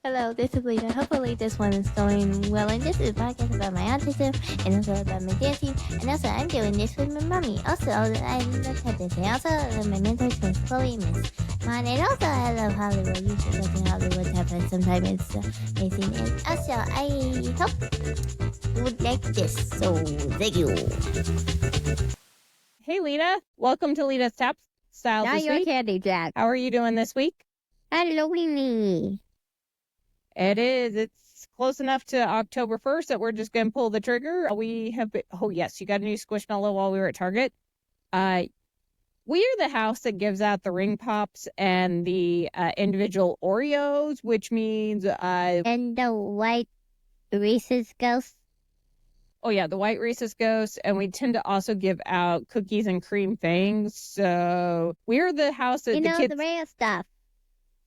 Hello, this is Leta. Hopefully this one is going well. And this is a podcast about my autism and also about my dancing. And also I'm doing this with my mommy. Also, I love dancing. Also, my mentor is Chloe, Miss Mon. And also, I love Hollywood. You should go to Hollywood to have sometimes it's amazing. And also, I hope you would like this. So, thank you. Hey, Leta. Welcome to Leta's Tap Style Now this you're week. Candy Jack. How are you doing this week? Halloween. It is. It's close enough to October 1st that we're just going to pull the trigger. We have been, oh, yes, you got a new Squishmallow while we were at Target. We are the house that gives out the ring pops and the individual Oreos, which means... and the white Reese's Ghost. Oh, yeah, the white Reese's Ghost. And we tend to also give out cookies and cream things. So we're the house that the kids... the rare stuff.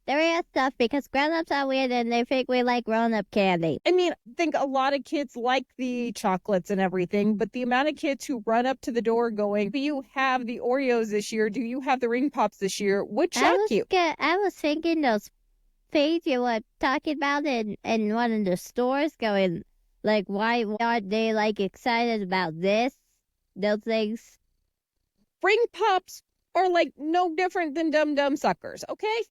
The rare stuff, because grown-ups are weird and they think we like grown-up candy. I mean, I think a lot of kids like the chocolates and everything, but the amount of kids who run up to the door going, do you have the Oreos this year? Do you have the ring pops this year? Would shock you. I was thinking those things you were talking about in one of the stores going, like, why aren't they, like, excited about this? Those things. Ring pops are, like, no different than Dum suckers, okay?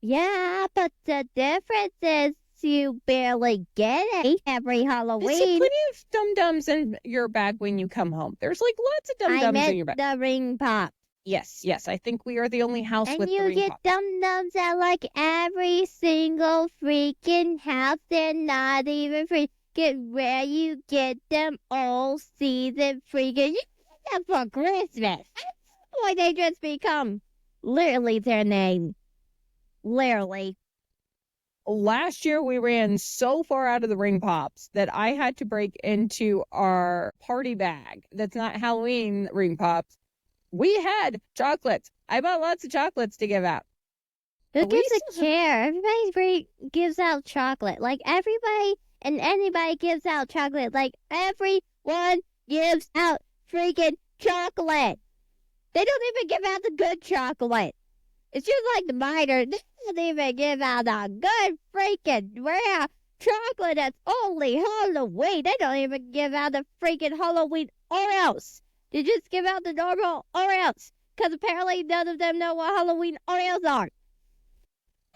Yeah, but the difference is you barely get it every Halloween. There's plenty of Dum-Dums in your bag when you come home. There's, like, lots of Dum-Dums in your bag. The ring pop. Yes. I think we are the only house with the ring And you get Dum-Dums at, like, every single freaking house. They're not even freaking where you get them all season freaking. You get them for Christmas. That's why they just become literally their name. Literally. Last year, we ran so far out of the ring pops that I had to break into our party bag that's not Halloween ring pops. We had chocolates. I bought lots of chocolates to give out. Who gives a care? Everybody gives out chocolate. Like, everybody and anybody gives out chocolate. Like, everyone gives out freaking chocolate. They don't even give out the good chocolate. It's just like the miners. They don't even give out a good freaking rare chocolate that's only Halloween. They don't even give out the freaking Halloween Oreos. They just give out the normal Oreos. Because apparently none of them know what Halloween Oreos are.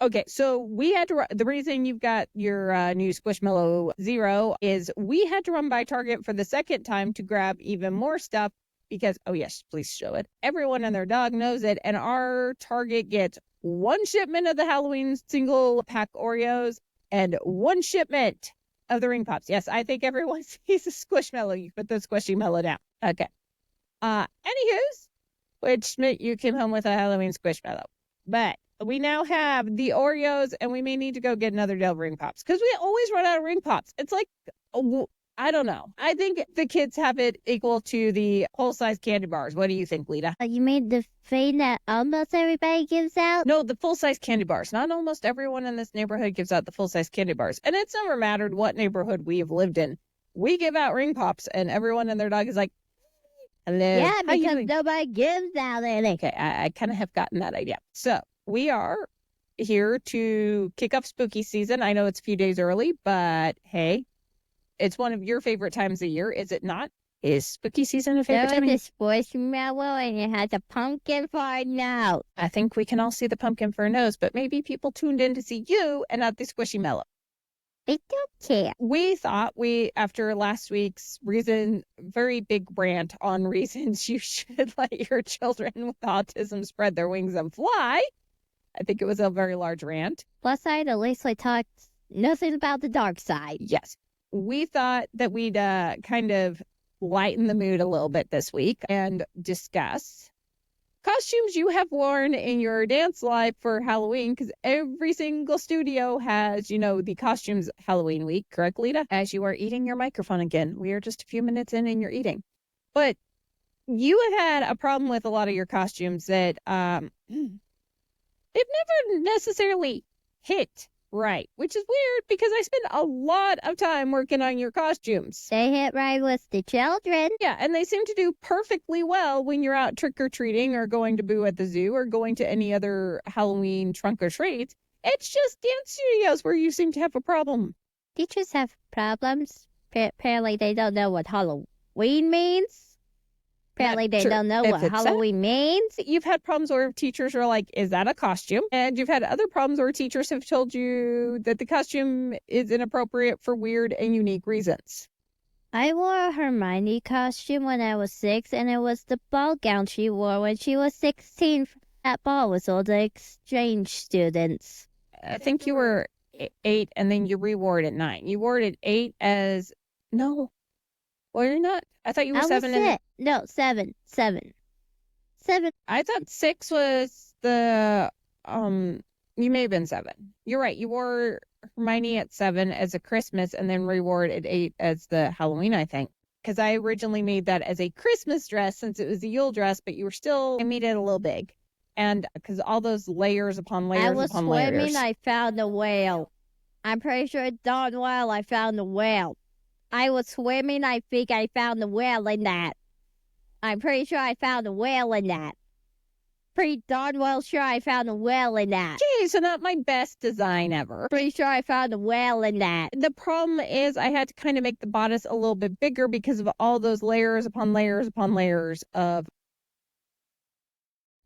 Okay, so we had to... The reason you've got your new Squishmallow Zero is we had to run by Target for the second time to grab even more stuff. Because, oh yes, please show it. Everyone and their dog knows it. And our Target gets one shipment of the Halloween single pack Oreos and one shipment of the ring pops. Yes, I think everyone sees a Squishmallow. You put the Squishymallow down. Okay. Anywho's, which meant you came home with a Halloween Squishmallow. But we now have the Oreos and we may need to go get another Del ring pops. Because we always run out of ring pops. It's like... I don't know. I think the kids have it equal to the full-size candy bars. What do you think, Leta? You mean the thing that almost everybody gives out? No, the full-size candy bars. Not almost everyone in this neighborhood gives out the full-size candy bars. And it's never mattered what neighborhood we have lived in. We give out ring pops, and everyone and their dog is like, hello. Yeah, because nobody gives out any. Okay, I kind of have gotten that idea. So we are here to kick off spooky season. I know it's a few days early, but hey. It's one of your favorite times of year, is it not? Is spooky season a favorite time of year? There was a Squishmallow and it has a pumpkin for a nose. I think we can all see the pumpkin for a nose, but maybe people tuned in to see you and not the Squishymallow. They don't care. We thought after last week's very big rant on reasons you should let your children with autism spread their wings and fly. I think it was a very large rant. Plus side, at least I talked nothing about the dark side. Yes. We thought that we'd kind of lighten the mood a little bit this week and discuss costumes you have worn in your dance life for Halloween, because every single studio has, the costumes Halloween week, correct, Leta? As you are eating your microphone again. We are just a few minutes in and you're eating. But you have had a problem with a lot of your costumes that they've never necessarily hit right, which is weird because I spend a lot of time working on your costumes. They hit right with the children. Yeah, and they seem to do perfectly well when you're out trick-or-treating or going to Boo at the Zoo or going to any other Halloween trunk or treat. It's just dance studios where you seem to have a problem. Teachers have problems. Apparently, they don't know what Halloween means. Apparently, they Sure, don't know if what it's Halloween means. You've had problems where teachers are like, is that a costume? And you've had other problems where teachers have told you that the costume is inappropriate for weird and unique reasons. I wore a Hermione costume when I was 6, and it was the ball gown she wore when she was 16 at ball with all the exchange students. I think you were 8 and then you rewore it at 9. You wore it at 8 as, no, well, you're not. I thought you were 7. No, 7. 7. I thought 6 was the, you may have been 7. You're right. You wore Hermione at 7 as a Christmas and then rewore it at 8 as the Halloween, I think. Because I originally made that as a Christmas dress since it was a Yule dress, but I made it a little big. And because all those layers upon layers upon layers. I was swimming, I found a whale. I'm pretty sure darn well I found a whale. I was swimming, I think I found a whale in that. I'm pretty sure I found a whale in that. Pretty darn well sure I found a whale in that. Gee, so not my best design ever. Pretty sure I found a whale in that. The problem is I had to kind of make the bodice a little bit bigger because of all those layers upon layers upon layers of...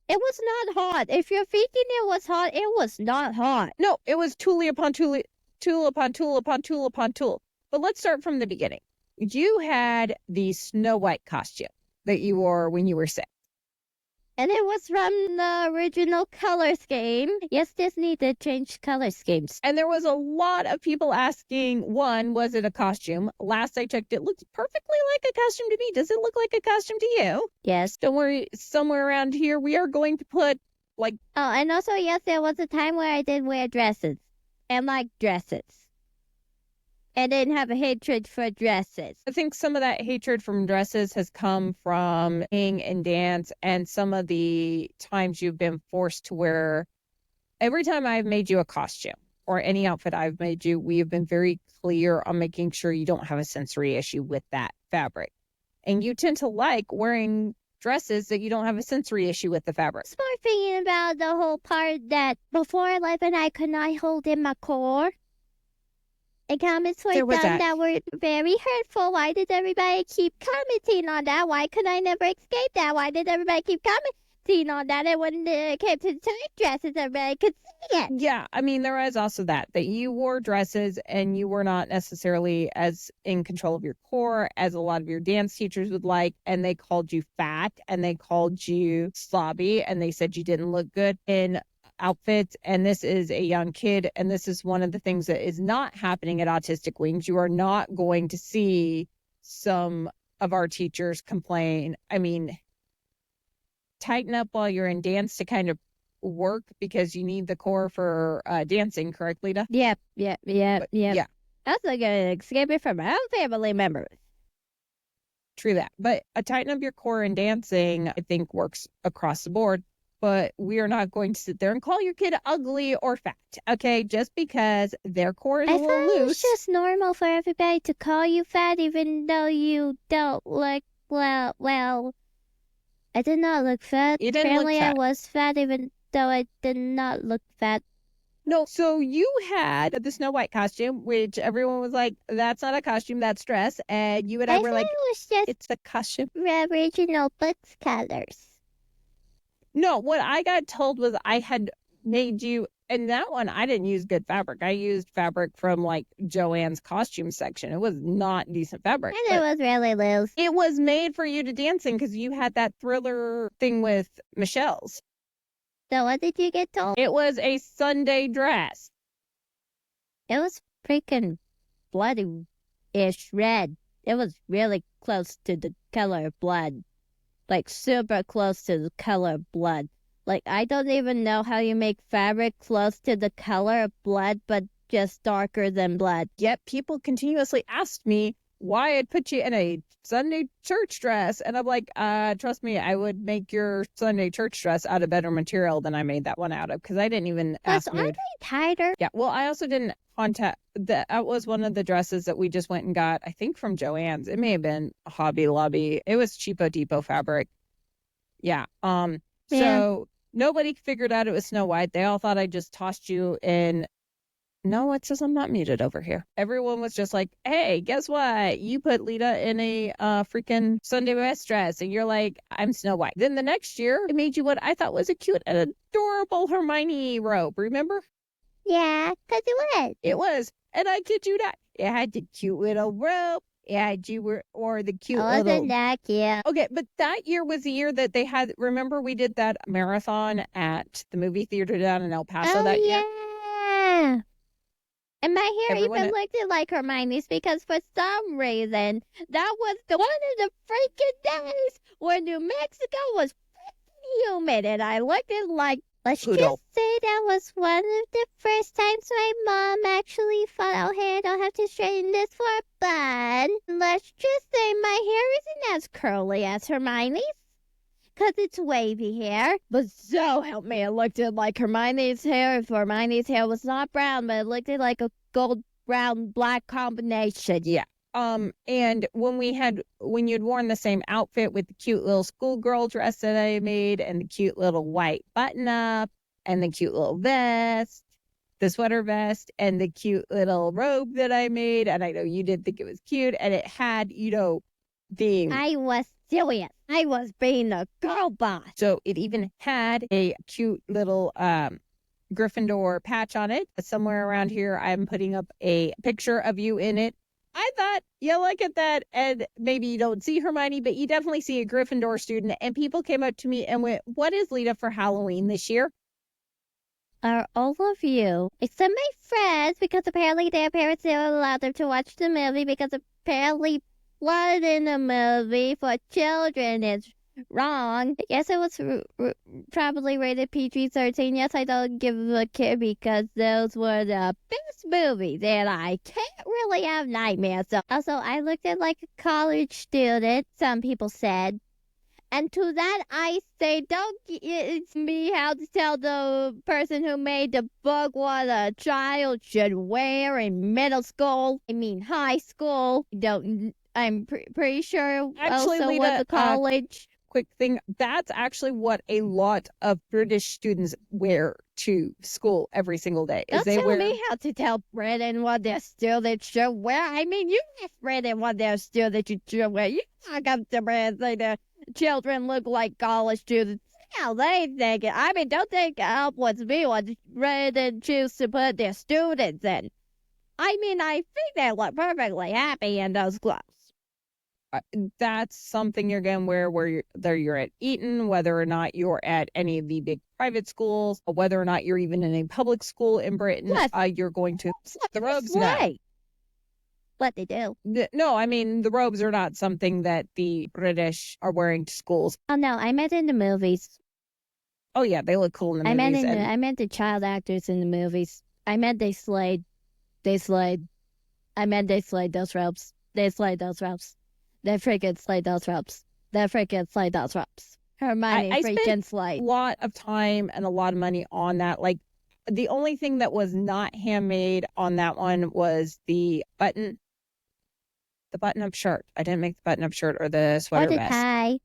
It was not hot. If you're thinking it was hot, it was not hot. No, it was tulle upon tulle, tulle upon tulle upon tulle upon tulle. But let's start from the beginning. You had the Snow White costume that you wore when you were 6. And it was from the original color scheme. Yes, Disney did change color schemes. And there was a lot of people asking, one, was it a costume? Last I checked, it looks perfectly like a costume to me. Does it look like a costume to you? Yes. Don't worry, somewhere around here, we are going to put, like... Oh, and also, yes, there was a time where I did wear dresses. And like dresses. And didn't have a hatred for dresses. I think some of that hatred from dresses has come from sing and dance and some of the times you've been forced to wear. Every time I've made you a costume or any outfit I've made you, we have been very clear on making sure you don't have a sensory issue with that fabric. And you tend to like wearing dresses that you don't have a sensory issue with the fabric. I was more thinking about the whole part that before 11 I could not hold in my core. And comments were done that were very hurtful. Why did everybody keep commenting on that? Why could I never escape that? Why did everybody keep commenting on that? And when it came to the tight dresses, everybody could see it. Yeah, I mean, there is also that you wore dresses and you were not necessarily as in control of your core as a lot of your dance teachers would like. And they called you fat and they called you slobby and they said you didn't look good in outfits. And this is a young kid. And this is one of the things that is not happening at Autistic Wings. You are not going to see some of our teachers complain. I mean, tighten up while you're in dance to kind of work because you need the core for dancing, correct, Leta? Yep. Yeah. That's like a escape it from my own family members. True that. But tighten up your core in dancing, I think, works across the board. But we are not going to sit there and call your kid ugly or fat, okay? Just because their core is a little loose. It's just normal for everybody to call you fat even though you don't look, well, I did not look fat. You didn't Apparently look fat. I was fat even though I did not look fat. No, so you had the Snow White costume, which everyone was like, that's not a costume, that's dress. And you and I were like, it was just it's a costume. original books colors. No, what I got told was I had made you, and that one, I didn't use good fabric. I used fabric from like Joanne's costume section. It was not decent fabric. And it was really loose. It was made for you to dance in because you had that Thriller thing with Michelle's. So what did you get told? It was a Sunday dress. It was freaking bloody-ish red. It was really close to the color of blood. Like, super close to the color of blood. Like, I don't even know how you make fabric close to the color of blood, but just darker than blood. Yet people continuously asked me why I'd put you in a Sunday church dress. And I'm like, trust me, I would make your Sunday church dress out of better material than I made that one out of. Because I didn't even ask you. Aren't they tighter? Yeah, well, I also didn't contact... That was one of the dresses that we just went and got, I think, from Joanne's. It may have been Hobby Lobby. It was Cheapo Depot fabric. Yeah. So Nobody figured out it was Snow White. They all thought I just tossed you in. No, it says I'm not muted over here. Everyone was just like, hey, guess what? You put Leta in a freaking Sunday best dress. And you're like, I'm Snow White. Then the next year, it made you what I thought was a cute and adorable Hermione robe. Remember? Yeah, 'cause it was. It was. And I kid you not. It had the cute little robe. It had or the cute Wasn't little. that cute? Okay, but that year was the year that they had. Remember, we did that marathon at the movie theater down in El Paso that year? Yeah. And my hair Everyone even looked like Hermione's because for some reason that was one of the freaking days where New Mexico was freaking humid, and I looked at like. Let's Poodle. just say that was one of the first times my mom actually thought, oh, hey, I don't have to straighten this for a bun. Let's just say my hair isn't as curly as Hermione's, because it's wavy hair. But so help me, it looked like Hermione's hair. If Hermione's hair was not brown, but it looked like a gold, brown, black combination. Yeah. And when you'd worn the same outfit with the cute little schoolgirl dress that I made and the cute little white button up and the cute little vest, the sweater vest and the cute little robe that I made. And I know you didn't think it was cute. And it had, being. I was serious. I was being a girl boss. So it even had a cute little, Gryffindor patch on it. Somewhere around here, I'm putting up a picture of you in it. I thought you look at that and maybe you don't see Hermione, but you definitely see a Gryffindor student. And people came up to me and went, what is Leta for Halloween this year? Are all of you, except my friends, because apparently their parents didn't allow them to watch the movie because apparently blood in the movie for children is wrong. Yes, it was probably rated PG-13. Yes, I don't give a care because those were the best movies, and I can't really have nightmares. So, also, I looked at like a college student, some people said. And to that I say, don't it's me how to tell the person who made the book what a child should wear in middle school. I mean high school. I'm pretty sure Actually, also Leta, with the college. Quick thing, that's actually what a lot of British students wear to school every single day. Don't tell me how to tell Britain what their students should wear. I mean, you ask Britain what their students should wear. You talk up to Britain say the children look like college students. How they think it. I mean, don't think up what's me what Britain choose to put their students in. I mean, I think they look perfectly happy in those clothes. That's something you're going to wear whether you're at Eton, whether or not you're at any of the big private schools, or whether or not you're even in a public school in Britain. Yes. You're going to the robes now. What they do. No, I mean, the robes are not something that the British are wearing to schools. Oh, no, I meant in the movies. Oh, yeah, they look cool in the movies. I meant the child actors in the movies. I meant they slayed. I meant they slayed those robes. They slayed those robes. They freaking slayed those robes. Hermione freaking slayed. A lot of time and a lot of money on that. Like, the only thing that was not handmade on that one was the button-up shirt. I didn't make the button-up shirt or the sweater vest.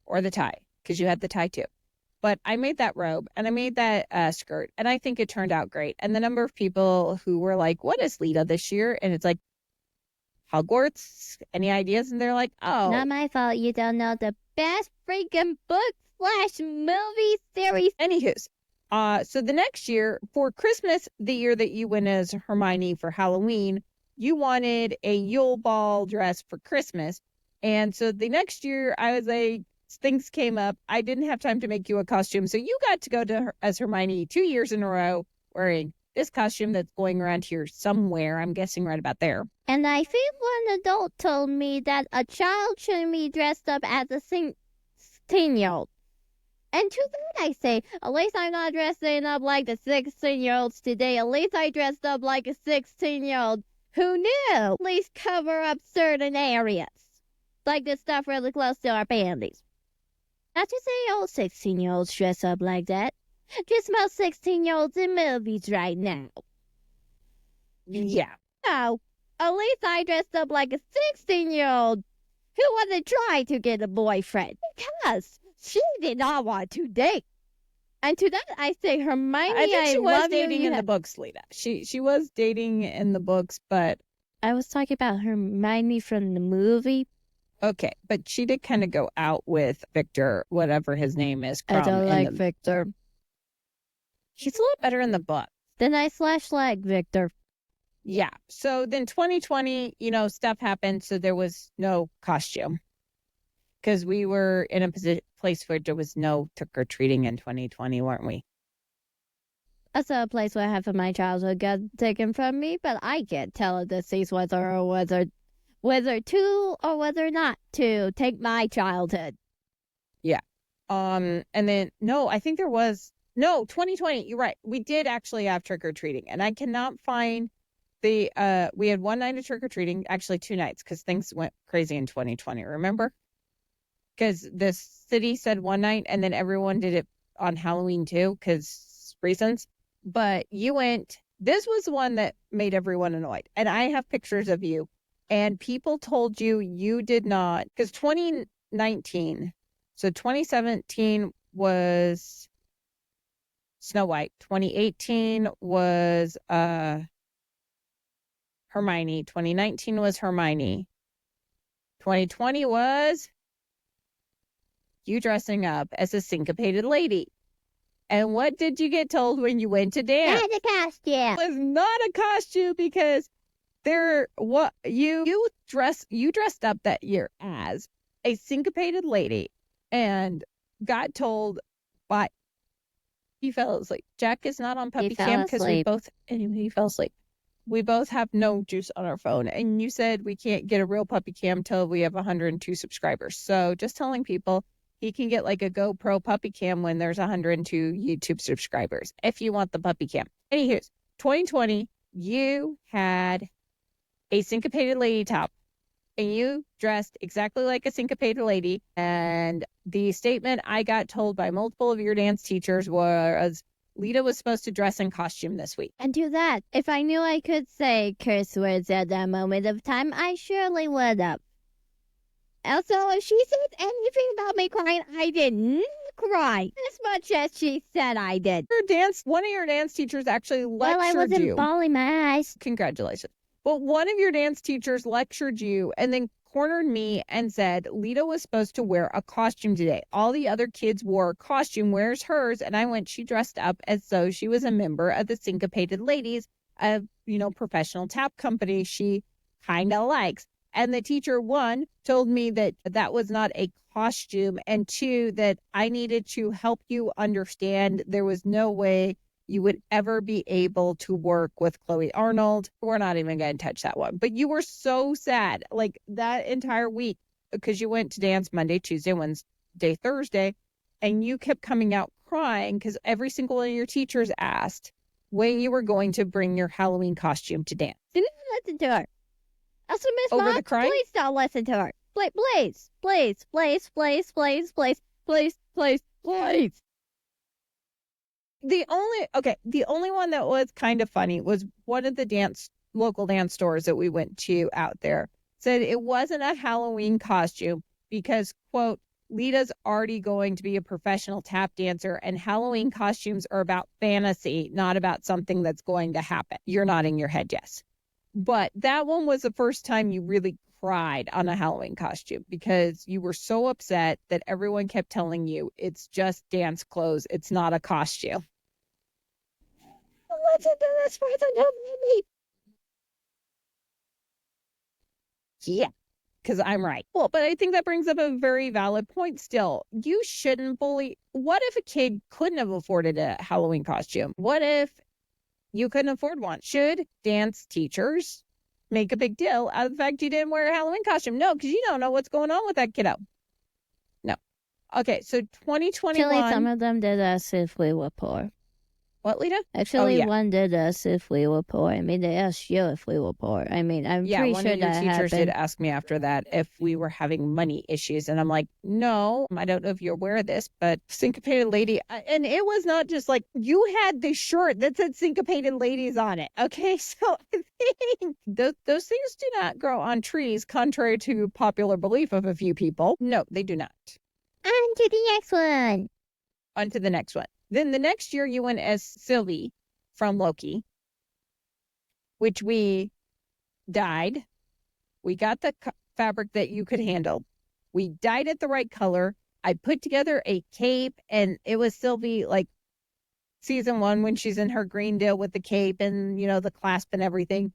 Or the tie, because you had the tie too. But I made that robe and I made that skirt, and I think it turned out great. And the number of people who were like, what is Leta this year? And it's like, Hogwarts? Any ideas? And they're like, oh. Not my fault you don't know the best freaking book/movie series. Anywho's. So the next year, for Christmas, the year that you went as Hermione for Halloween, you wanted a Yule Ball dress for Christmas. And so the next year, I was like, things came up. I didn't have time to make you a costume. So you got to go to as Hermione 2 years in a row wearing this costume that's going around here somewhere. I'm guessing right about there. And I think one adult told me that a child shouldn't be dressed up as a 16-year-old. And to that I say, at least I'm not dressing up like the 16-year-olds today. At least I dressed up like a 16-year-old who knew at least cover up certain areas. Like the stuff really close to our panties. Not to say all 16-year-olds dress up like that. Just most 16-year-olds in movies right now. Yeah. No, at least I dressed up like a 16-year-old who wasn't trying to get a boyfriend because she did not want to date. And to that, I say, Hermione, I think she was love dating you. in the books, Leta. She was dating in the books, but I was talking about Hermione from the movie. okay, but she did kind of go out with Victor, whatever his name is. I don't like Victor. He's a lot better in the book. Then I like Victor. Yeah. So then 2020, stuff happened. So there was no costume because we were in a place where there was no trick-or-treating in 2020, weren't we? That's a place where half of my childhood got taken from me, but I can't tell a deceased whether to or whether not to take my childhood. Yeah. And then I think there was 2020. You're right. We did actually have trick-or-treating, and I cannot find we had one night of trick-or-treating, actually 2 nights, because things went crazy in 2020. Remember? Because the city said one night, and then everyone did it on Halloween too, because reasons. But you went. This was the one that made everyone annoyed, and I have pictures of you. And people told you did not, because 2019. So 2017 was Snow White. 2018 was Hermione. 2019 was Hermione. 2020 was you dressing up as a syncopated lady. And what did you get told when you went to dance? Not a costume. It was not a costume because you dressed up that year as a syncopated lady and got told by he fell asleep. Jack is not on puppy cam because he fell asleep. We both have no juice on our phone. And you said we can't get a real puppy cam till we have 102 subscribers. So just telling people he can get like a GoPro puppy cam when there's 102 YouTube subscribers if you want the puppy cam. Anywho, 2020, you had a syncopated lady top and you dressed exactly like a syncopated lady. And the statement I got told by multiple of your dance teachers was Leta was supposed to dress in costume this week. And do that. If I knew I could say curse words at that moment of time, I surely would have. Also, if she said anything about me crying, I did not cry as much as she said I did. One of your dance teachers actually lectured you. Well, I wasn't bawling my eyes. Congratulations. But one of your dance teachers lectured you and then cornered me and said Leta was supposed to wear a costume today. All the other kids wore a costume. Where's hers? And I went, she dressed up as though she was a member of the Syncopated Ladies, a professional tap company she kind of likes. And the teacher, one, told me that was not a costume, and two, that I needed to help you understand there was no way you would ever be able to work with Chloe Arnold. We're not even going to touch that one. But you were so sad, like that entire week, because you went to dance Monday, Tuesday, Wednesday, Thursday, and you kept coming out crying because every single one of your teachers asked when you were going to bring your Halloween costume to dance. Didn't listen to her. Also, Miss Over Mom, the crying? please don't listen to her. Please. The only one that was kind of funny was one of the local dance stores that we went to out there said it wasn't a Halloween costume because, quote, Leta's already going to be a professional tap dancer and Halloween costumes are about fantasy, not about something that's going to happen. You're nodding your head yes. But that one was the first time you really cried on a Halloween costume because you were so upset that everyone kept telling you it's just dance clothes. It's not a costume. Listen to this person who made me. Yeah, because I'm right. Well, but I think that brings up a very valid point still. You shouldn't bully. What if a kid couldn't have afforded a Halloween costume? What if you couldn't afford one? Should dance teachers make a big deal out of the fact you didn't wear a Halloween costume? No, because you don't know what's going on with that kiddo. No. Okay, so 2021. Actually, some of them did us if we were poor. What, Leta? Actually, one did us if we were poor. I mean, they asked you if we were poor. I mean, I'm pretty one sure of your that teachers happened. did ask me after that if we were having money issues. And I'm like, no, I don't know if you're aware of this, but Syncopated Lady. And it was not just like you had the shirt that said Syncopated Ladies on it. Okay, so I think those things do not grow on trees, contrary to popular belief of a few people. No, they do not. On to the next one. On to the next one. Then the next year you went as Sylvie from Loki, which we dyed. We got the fabric that you could handle. We dyed it the right color. I put together a cape, and it was Sylvie, like, season 1 when she's in her green deal with the cape and, the clasp and everything.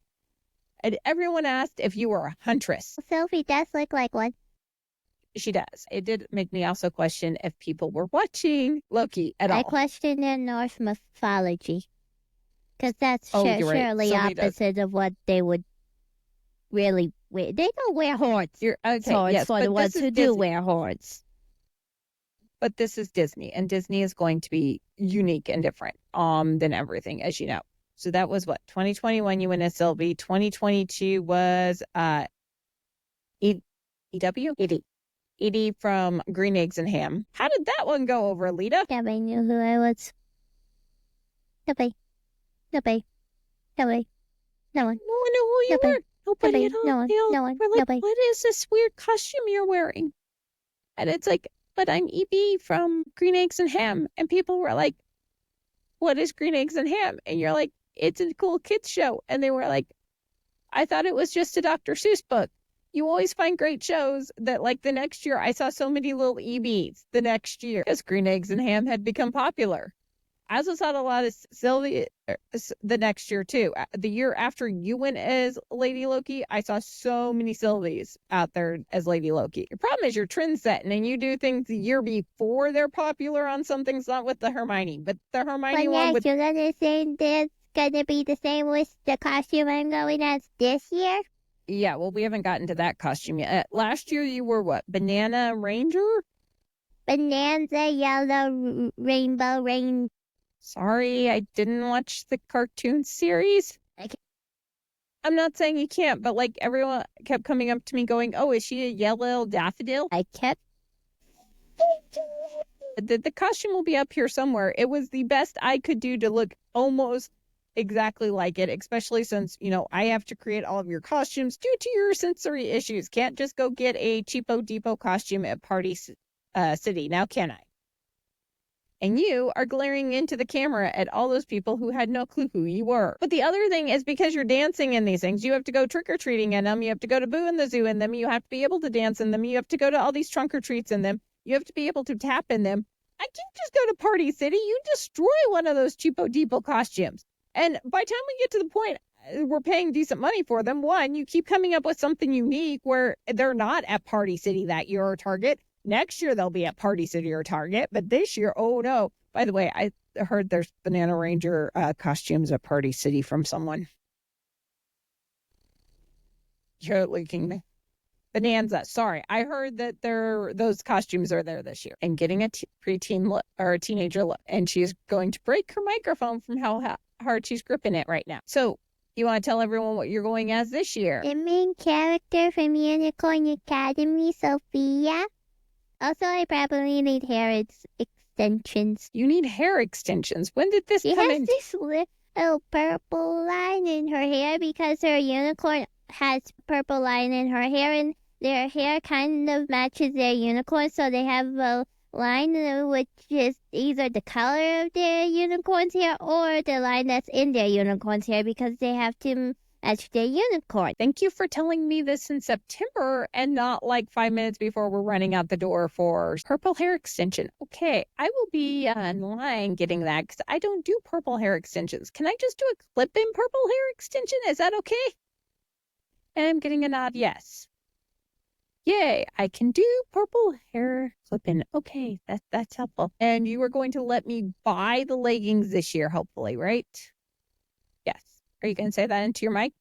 And everyone asked if you were a huntress. Sylvie does look like one. She does. It did make me also question if people were watching Loki at all. I question their Norse mythology. Because that's you're right. surely Sylvie does. opposite of what they would really wear. They don't wear horns. Okay, Swords yes, for but the ones this who is do Disney. wear horns. But this is Disney, and Disney is going to be unique and different than everything, as you know. So that was what? 2021 you went as Sylvie. 2022 was EW? Edie from Green Eggs and Ham. How did that one go over, Leta? Nobody knew who I was. Nobody. No one. No one knew who you were. Nobody at all. No one. They all No one. were like, Nobody. what is this weird costume you're wearing? And it's like, but I'm EB from Green Eggs and Ham. And people were like, what is Green Eggs and Ham? And you're like, it's a cool kids show. And they were like, I thought it was just a Dr. Seuss book. You always find great shows that, like, the next year, I saw so many little EBs the next year because Green Eggs and Ham had become popular. I also saw a lot of Sylvie the next year, too. The year after you went as Lady Loki, I saw so many Sylvies out there as Lady Loki. Your problem is you're trendsetting, and you do things the year before they're popular on some things, not with the Hermione. But the Hermione one with... You're going to say that's going to be the same with the costume I'm going as this year? Yeah, well, we haven't gotten to that costume yet. Last year, you were what? Banana Ranger? Bonanza Yellow Rainbow Rain. Sorry, I didn't watch the cartoon series. I'm not saying you can't, but, like, everyone kept coming up to me going, oh, is she a yellow daffodil? I kept... The costume will be up here somewhere. It was the best I could do to look almost exactly like it, especially since, I have to create all of your costumes due to your sensory issues. Can't just go get a cheapo depot costume at Party City. Now, can I? And you are glaring into the camera at all those people who had no clue who you were. But the other thing is, because you're dancing in these things, you have to go trick-or-treating in them. You have to go to Boo in the Zoo in them. You have to be able to dance in them. You have to go to all these trunk-or-treats in them. You have to be able to tap in them. I can't just go to Party City. You destroy one of those cheapo depot costumes. And by the time we get to the point we're paying decent money for them, one, you keep coming up with something unique where they're not at Party City that year or Target. Next year, they'll be at Party City or Target. But this year, oh, no. By the way, I heard there's Banana Ranger costumes at Party City from someone. You're looking me. Bonanza. Sorry. I heard that those costumes are there this year. And getting a preteen look, or a teenager look. And she's going to break her microphone from how hard she's gripping it right now. So, you want to tell everyone what you're going as this year? The main character from Unicorn Academy, Sophia. Also, I probably need hair extensions. You need hair extensions. When did this come in? She has this little purple line in her hair because her unicorn has purple line in her hair, and their hair kind of matches their unicorn, so they have a line which is either the color of their unicorn's hair or the line that's in their unicorn's hair because they have to match their unicorn. Thank you for telling me this in September and not like 5 minutes before we're running out the door for purple hair extension. Okay, I will be in line getting that because I don't do purple hair extensions. Can I just do a clip-in purple hair extension? Is that okay? And I'm getting a nod yes. Yay, I can do purple hair clip-in. Okay, that's helpful. And you are going to let me buy the leggings this year, hopefully, right? Yes. Are you going to say that into your mic?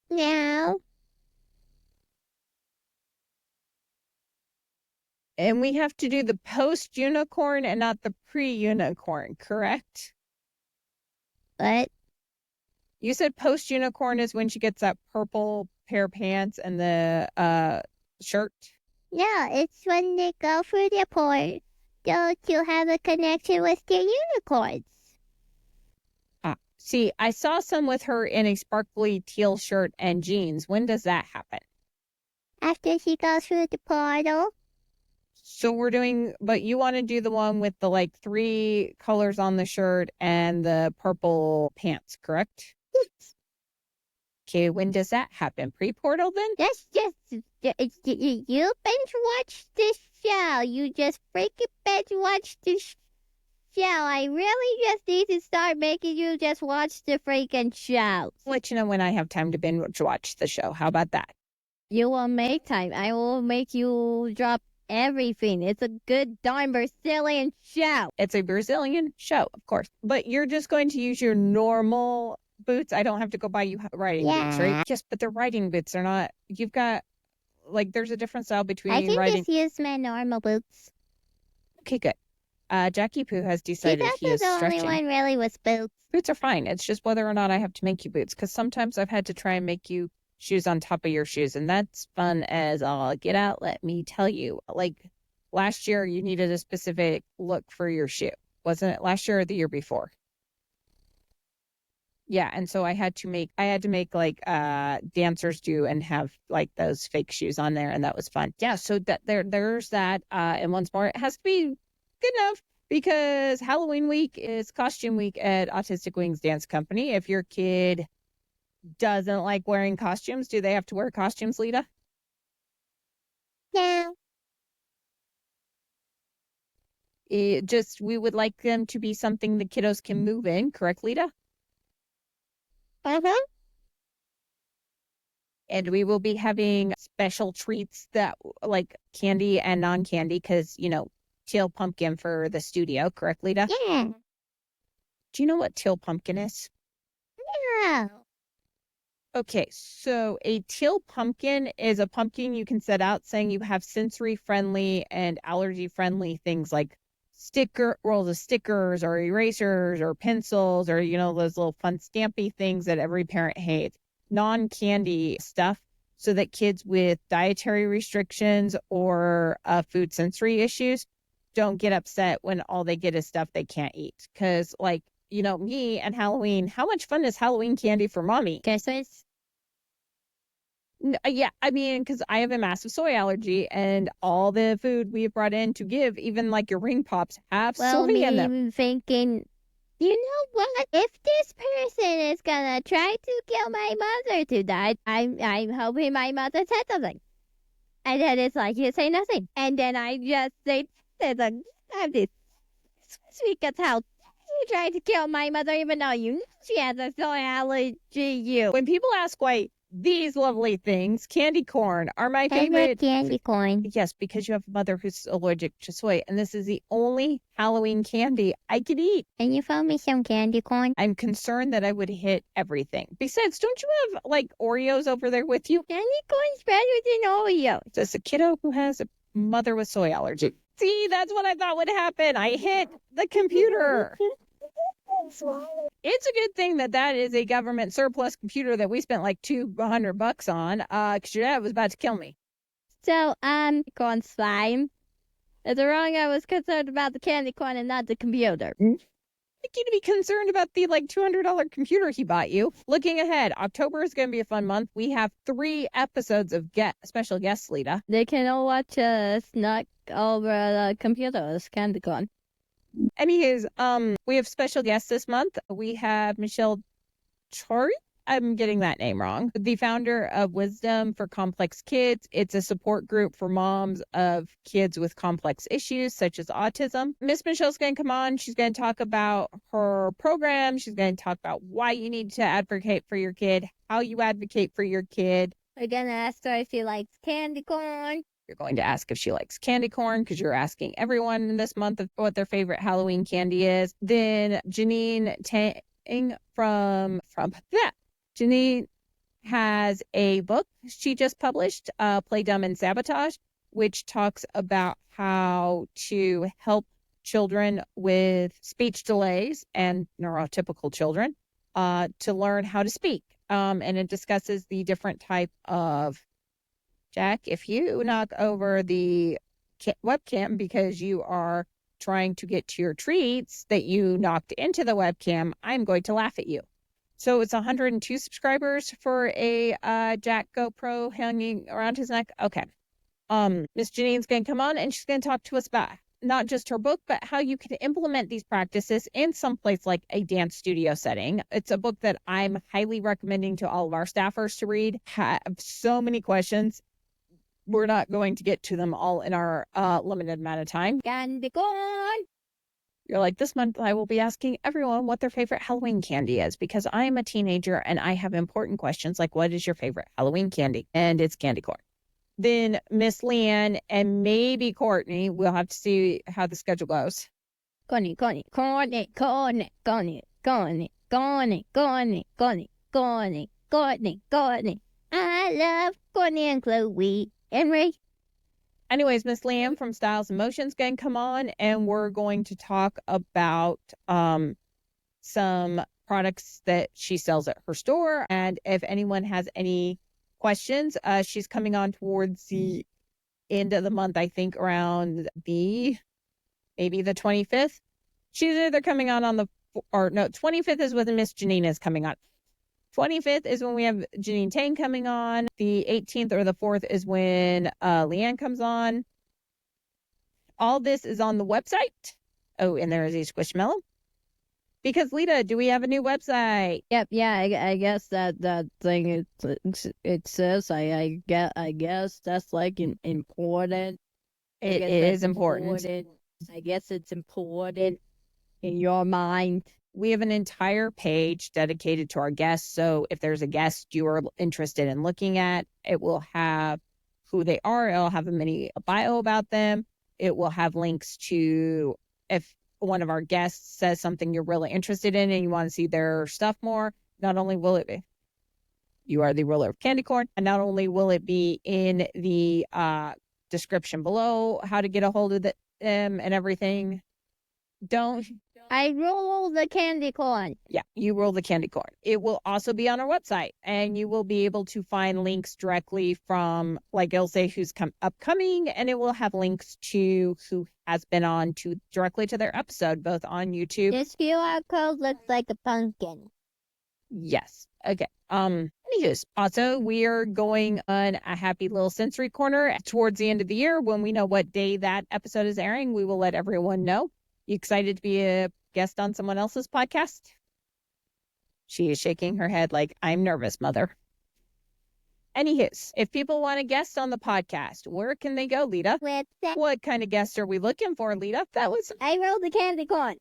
No. And we have to do the post-unicorn and not the pre-unicorn, correct? What? You said post-unicorn is when she gets that purple pair of pants and the shirt? No, it's when they go through the portal to have a connection with their unicorns. See, I saw some with her in a sparkly teal shirt and jeans. When does that happen? After she goes through the portal. So we're doing, but you want to do the one with the like 3 colors on the shirt and the purple pants, correct? Yes. Okay, when does that happen? Pre-portal then? Yes, you binge watch this show. You just freaking binge watch this show. I really just need to start making you just watch the freaking shows. I'll let you know when I have time to binge watch the show. How about that? You will make time. I will make you drop everything. It's a good darn Brazilian show. It's a Brazilian show, of course. But you're just going to use your normal boots. I don't have to go buy you riding boots, right? Yes, but they're riding boots. They're not. You've got, like, there's a different style between I can riding. just use my normal boots. Okay, good. Jackie Poo has See, decided that's he is the only stretching. one really with boots. Boots are fine. It's just whether or not I have to make you boots. Because sometimes I've had to try and make you shoes on top of your shoes. And that's fun as all get out. Let me tell you. Like, last year, you needed a specific look for your shoe. Wasn't it last year or the year before? Yeah, and so I had to make like dancers do and have like those fake shoes on there, and that was fun. Yeah, so there's that. And once more, it has to be good enough because Halloween week is costume week at Autistic Wings Dance Company. If your kid doesn't like wearing costumes, do they have to wear costumes, Leta? No. We would like them to be something the kiddos can move in, correct, Leta? Uh-huh. And we will be having special treats that like candy and non-candy because, teal pumpkin for the studio, correct, Leta? Yeah. Do you know what teal pumpkin is? No. Okay, so a teal pumpkin is a pumpkin you can set out saying you have sensory-friendly and allergy-friendly things like rolls of stickers or erasers or pencils or, those little fun stampy things that every parent hates. Non-candy stuff so that kids with dietary restrictions or food sensory issues don't get upset when all they get is stuff they can't eat. Because, like, me and Halloween, how much fun is Halloween candy for mommy? Christmas? Yeah, I mean, because I have a massive soy allergy, and all the food we have brought in to give, even like your ring pops, have soy in them. I'm thinking, you know what? If this person is gonna try to kill my mother to die, I'm hoping my mother said something. And then it's like you say nothing, and then I just say, I'm this sweet as hell. You tried to kill my mother even though you know she has a soy allergy. You. When people ask why these lovely things, candy corn, are my favorite. Candy corn. Yes, because you have a mother who's allergic to soy, and this is the only Halloween candy I could eat. Can you find me some candy corn? I'm concerned that I would hit everything. Besides, don't you have like Oreos over there with you? Candy corn's better than Oreos. It's a kiddo who has a mother with soy allergy. See, that's what I thought would happen. I hit the computer. It's a good thing that is a government surplus computer that we spent like $200 on, because your dad was about to kill me. So, corn slime. Is it wrong I was concerned about the candy corn and not the computer? I think you'd be concerned about the like $200 computer he bought you. Looking ahead, October is going to be a fun month. We have 3 episodes of special guests, Leta. They can all watch us snuck over the computer's candy corn. Anyways, we have special guests this month. We have Michelle Choairy. I'm getting that name wrong. The founder of Wisdom for Complex Kids. It's a support group for moms of kids with complex issues such as autism. Miss Michelle's going to come on. She's going to talk about her program. She's going to talk about why you need to advocate for your kid, how you advocate for your kid. We're going to ask her if she likes candy corn. You're going to ask if she likes candy corn because you're asking everyone in this month what their favorite Halloween candy is. Then Jeaneen Tang from that. Jeaneen has a book she just published, Play Dumb and Sabatoge, which talks about how to help children with speech delays and neurotypical children to learn how to speak. And it discusses the different type of, Jack, if you knock over the webcam because you are trying to get to your treats that you knocked into the webcam, I'm going to laugh at you. So it's 102 subscribers for a Jack GoPro hanging around his neck. Okay. Miss Jeaneen's going to come on and she's going to talk to us about not just her book, but how you can implement these practices in some place like a dance studio setting. It's a book that I'm highly recommending to all of our staffers to read. Have so many questions. We're not going to get to them all in our limited amount of time. Candy corn. You're like, this month I will be asking everyone what their favorite Halloween candy is because I'm a teenager and I have important questions like, what is your favorite Halloween candy? And it's candy corn. Then Miss LeeAnn and maybe Courtney, we'll have to see how the schedule goes. Corny. I love Courtney and Chloe and Ray. Anyways, Miss LeeAnn from Styles and Motion's going to come on and we're going to talk about some products that she sells at her store. And if anyone has any questions, she's coming on towards the end of the month, I think around maybe the 25th. She's either coming on the 25th is when Miss Jeaneen is coming on. 25th is when we have Jeaneen Tang coming on. The 18th or the 4th is when LeeAnn comes on. All this is on the website. Oh, and there is a Squishmallow. Because, Leta, do we have a new website? Yep, yeah, I guess that thing it says I guess that's like important. It is important. I guess it's important in your mind. We have an entire page dedicated to our guests. So if there's a guest you are interested in looking at, it will have who they are. It'll have a bio about them. It will have links to if one of our guests says something you're really interested in and you want to see their stuff more. Not only will it be, you are the ruler of candy corn, and not only will it be in the description below how to get a hold of them and everything. I roll the candy corn. Yeah, you roll the candy corn. It will also be on our website, and you will be able to find links directly from, like it'll say who's upcoming, and it will have links to who has been on directly to their episode, both on YouTube. This QR code looks like a pumpkin. Yes. Okay. Anyways, also we are going on a happy little sensory corner towards the end of the year. When we know what day that episode is airing, we will let everyone know. You excited to be a guest on someone else's podcast? She is shaking her head like, I'm nervous, mother. Anyways, if people want a guest on the podcast, where can they go, Leta? What kind of guest are we looking for, Leta? I rolled the candy corn.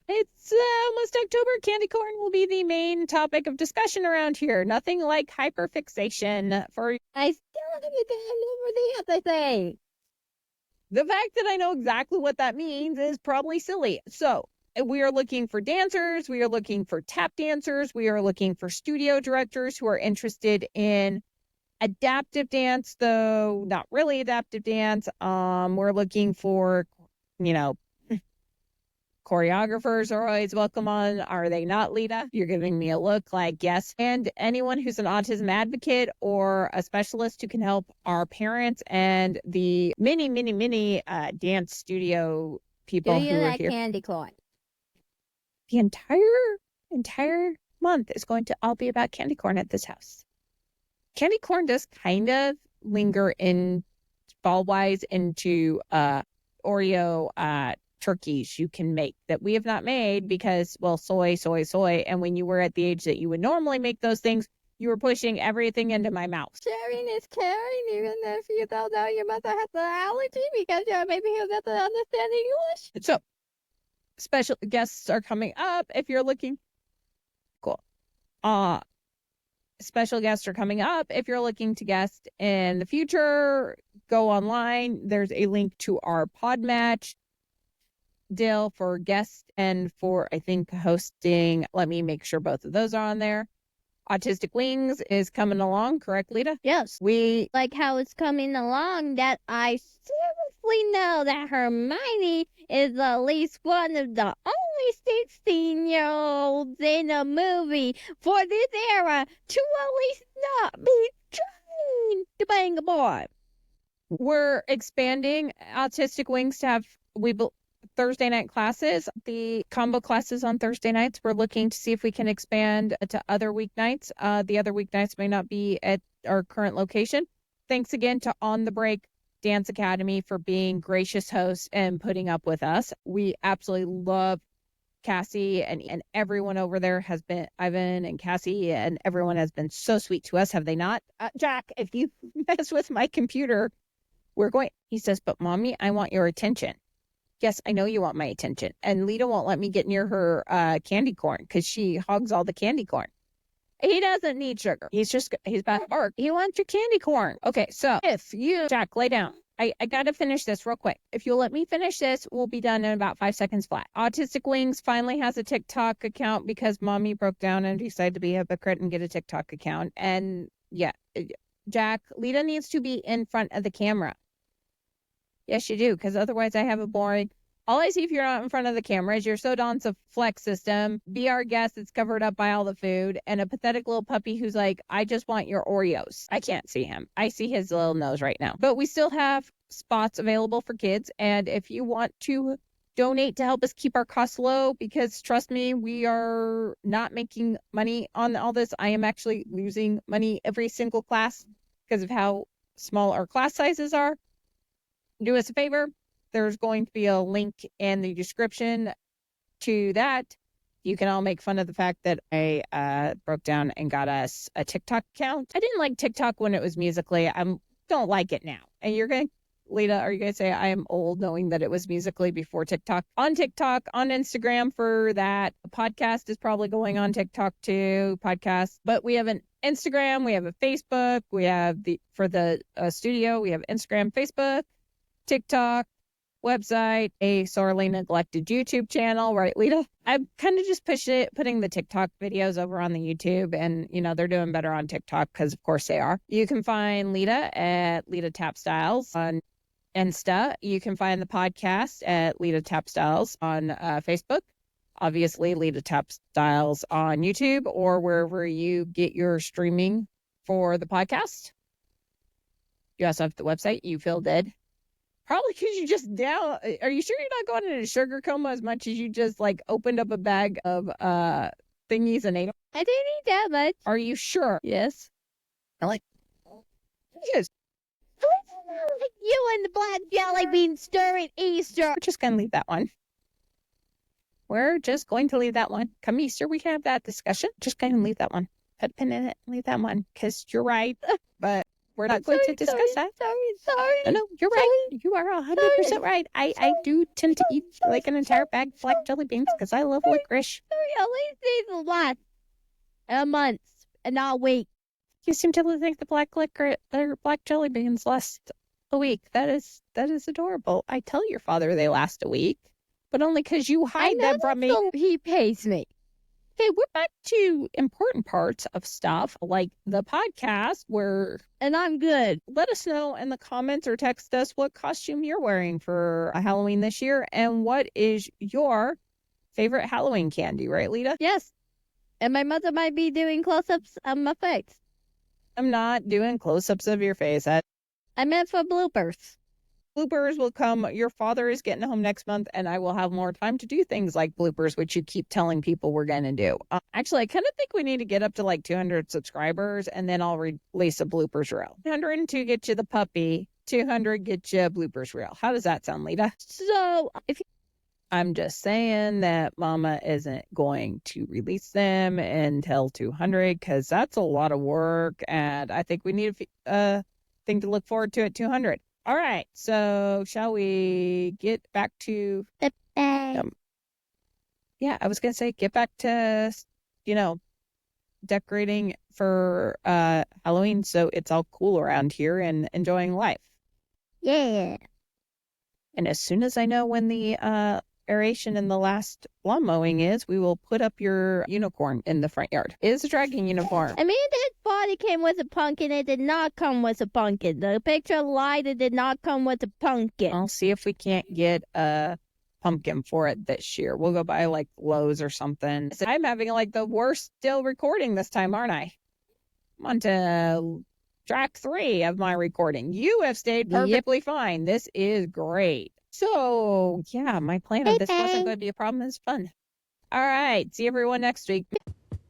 It's almost October. Candy corn will be the main topic of discussion around here. Nothing like hyperfixation for... I still haven't gotten over the other thing. The fact that I know exactly what that means is probably silly. So we are looking for dancers. We are looking for tap dancers. We are looking for studio directors who are interested in adaptive dance, though not really adaptive dance. We're looking for, choreographers are always welcome on. Are they not, Leta? You're giving me a look like yes. And anyone who's an autism advocate or a specialist who can help our parents and the many dance studio people who are here. Candy corn? The entire month is going to all be about candy corn at this house. Candy corn does kind of linger in fall-wise into Oreo turkeys you can make that we have not made because, well, soy. And when you were at the age that you would normally make those things, you were pushing everything into my mouth. Sharing is caring, even if you don't know your mother has an allergy because your baby who doesn't understand English. So, special guests are coming up if you're looking. Cool. Special guests are coming up if you're looking to guest in the future. Go online. There's a link to our Podmatch deal for guests and for, I think, hosting. Let me make sure both of those are on there. Autistic Wings is coming along, correct, Leta? Yes. We like how it's coming along that I seriously know that Hermione is at least one of the only 16-year-olds in a movie for this era to at least not be trying to bang a boy. We're expanding Autistic Wings to have Thursday night classes, the combo classes on Thursday nights. We're looking to see if we can expand to other weeknights. The other weeknights may not be at our current location. Thanks again to On the Break Dance Academy for being gracious hosts and putting up with us. We absolutely love Cassie and everyone over there has been, Ivan and Cassie and everyone has been so sweet to us, have they not? Jack, if you mess with my computer, he says, but mommy, I want your attention. Yes, I know you want my attention. And Leta won't let me get near her candy corn because she hogs all the candy corn. He doesn't need sugar. He's about to bark. He wants your candy corn. Okay, so Jack, lay down. I got to finish this real quick. If you'll let me finish this, we'll be done in about 5 seconds flat. Autistic Wings finally has a TikTok account because mommy broke down and decided to be a hypocrite and get a TikTok account. And yeah, Jack, Leta needs to be in front of the camera. Yes, you do, because otherwise I have a boring. All I see if you're not in front of the camera is your Sodon's a flex system, be our guest that's covered up by all the food, and a pathetic little puppy who's like, I just want your Oreos. I can't see him. I see his little nose right now. But we still have spots available for kids, and if you want to donate to help us keep our costs low, because trust me, we are not making money on all this. I am actually losing money every single class because of how small our class sizes are. Do us a favor. There's going to be a link in the description to that. You can all make fun of the fact that I broke down and got us a TikTok account. I didn't like TikTok when it was Musical.ly. I don't like it now. And Leta, are you going to say I am old knowing that it was Musical.ly before TikTok? On TikTok, on Instagram for that. A podcast is probably going on TikTok too, podcast. But we have an Instagram, we have a Facebook, we have for the studio, we have Instagram, Facebook, TikTok, website, a sorely neglected YouTube channel, right, Leta? I'm kind of just putting the TikTok videos over on the YouTube, and they're doing better on TikTok because of course they are. You can find Leta at Leta Tap Styles on Insta. You can find the podcast at Leta Tap Styles on Facebook. Obviously, Leta Tap Styles on YouTube or wherever you get your streaming for the podcast. You also have the website. You feel dead. Probably because you just down. Are you sure you're not going into sugar coma as much as you just opened up a bag of thingies and ate them? I didn't eat that much. Are you sure? Yes. Yes. You and the black jelly beans during Easter. We're just gonna leave that one. We're just going to leave that one. Come Easter, we can have that discussion. Just going to leave that one. Put a pin in it. Leave that one because you're right, but. We're not going to discuss that. Sorry. No, you're right. You are 100% right. I do tend to eat like an entire bag of black jelly beans because I love licorice. Sorry, at least these last a month and not a week. You seem to think the black jelly beans last a week. That is adorable. I tell your father they last a week, but only because you hide them from me. So he pays me. Okay, we're back to important parts of stuff like the podcast and I'm good. Let us know in the comments or text us what costume you're wearing for Halloween this year and what is your favorite Halloween candy, right, Leta? Yes. And my mother might be doing close-ups of my face. I'm not doing close-ups of your face. I meant for bloopers. Bloopers will come. Your father is getting home next month, and I will have more time to do things like bloopers, which you keep telling people we're going to do. Actually, I kind of think we need to get up to 200 subscribers, and then I'll release a bloopers reel. 102 get you the puppy, 200 get you a bloopers reel. How does that sound, Leta? So, I'm just saying that Mama isn't going to release them until 200 because that's a lot of work, and I think we need a thing to look forward to at 200. All right, so shall we get back to the bag? Yeah, I was gonna say get back to decorating for Halloween, so it's all cool around here and enjoying life. Yeah. And as soon as I know when the aeration and the last lawn mowing is, we will put up your unicorn in the front yard. It is a dragon uniform. I mean, this body came with a pumpkin. It did not come with a pumpkin. The picture of Lighten did not come with a pumpkin. I'll see if we can't get a pumpkin for it this year. We'll go by Lowe's or something. I'm having the worst still recording this time, aren't I? I'm on to track 3 of my recording. You have stayed perfectly fine. This is great. So, yeah, my plan of this wasn't going to be a problem. It's fun. All right. See everyone next week.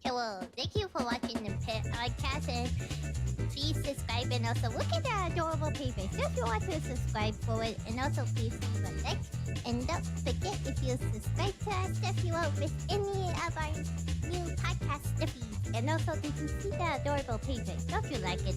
Hello. Thank you for watching the podcast and please subscribe and also look at that adorable paper. So if you want to subscribe for it, and also please leave a like. And don't forget, if you subscribe to our stuff, you won't miss any of our new podcast stuffies. And also, did you see that adorable paper? Don't you like it?